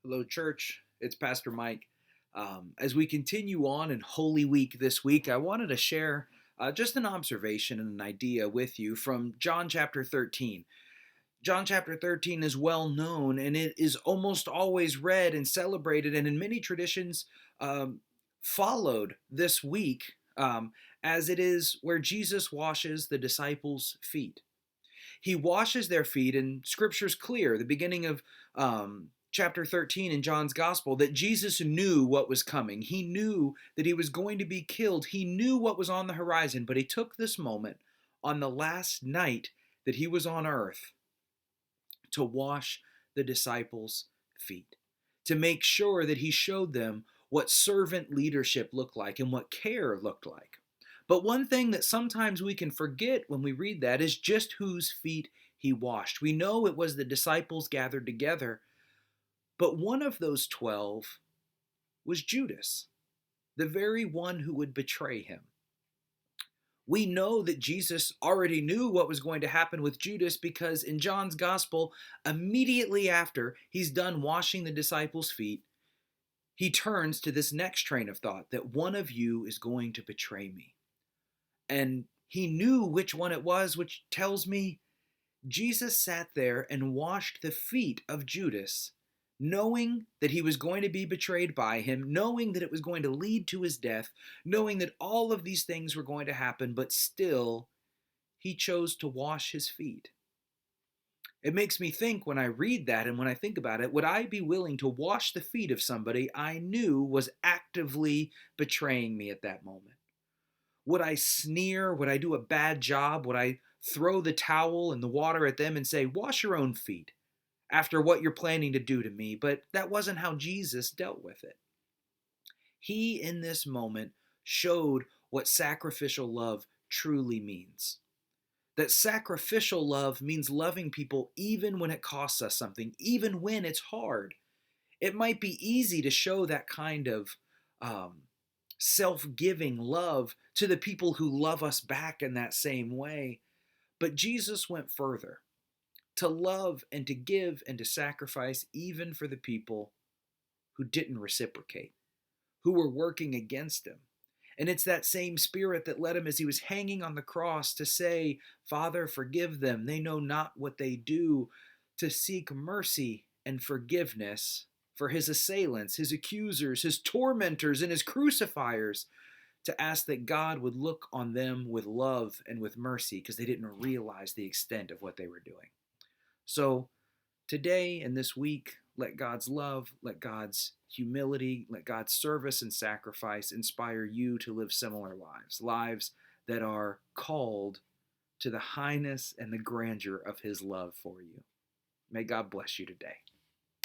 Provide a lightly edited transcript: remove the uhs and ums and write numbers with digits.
Hello, church. It's Pastor Mike. As we continue on in Holy Week this week, I wanted to share just an observation and an idea with you from John chapter 13. John chapter 13 is well known and it is almost always read and celebrated, and in many traditions, um, followed this week, as it is where Jesus washes the disciples' feet. He washes their feet, and scripture's clear, the beginning of chapter 13 in John's gospel, that Jesus knew what was coming. He knew that he was going to be killed. He knew what was on the horizon, but he took this moment on the last night that he was on earth to wash the disciples' feet, to make sure that he showed them what servant leadership looked like and what care looked like. But one thing that sometimes we can forget when we read that is just whose feet he washed. We know it was the disciples gathered together, but one of those 12 was Judas, the very one who would betray him. We know that Jesus already knew what was going to happen with Judas because in John's gospel, immediately after he's done washing the disciples' feet, he turns to this next train of thought that one of you is going to betray me. And he knew which one it was, which tells me Jesus sat there and washed the feet of Judas, knowing that he was going to be betrayed by him, knowing that it was going to lead to his death, knowing that all of these things were going to happen, but still he chose to wash his feet. It makes me think when I read that and when I think about it, would I be willing to wash the feet of somebody I knew was actively betraying me at that moment? Would I sneer? Would I do a bad job? Would I throw the towel and the water at them and say, wash your own feet after what you're planning to do to me? But that wasn't how Jesus dealt with it. He, in this moment, showed what sacrificial love truly means. That sacrificial love means loving people even when it costs us something, even when it's hard. It might be easy to show that kind of um, self giving love to the people who love us back in that same way. But Jesus went further to love and to give and to sacrifice even for the people who didn't reciprocate, who were working against him. And it's that same spirit that led him as he was hanging on the cross to say, Father, forgive them. They know not what they do, to seek mercy and forgiveness for his assailants, his accusers, his tormentors, and his crucifiers, to ask that God would look on them with love and with mercy because they didn't realize the extent of what they were doing. So today and this week, let God's love, let God's humility, let God's service and sacrifice inspire you to live similar lives, lives that are called to the highness and the grandeur of his love for you. May God bless you today.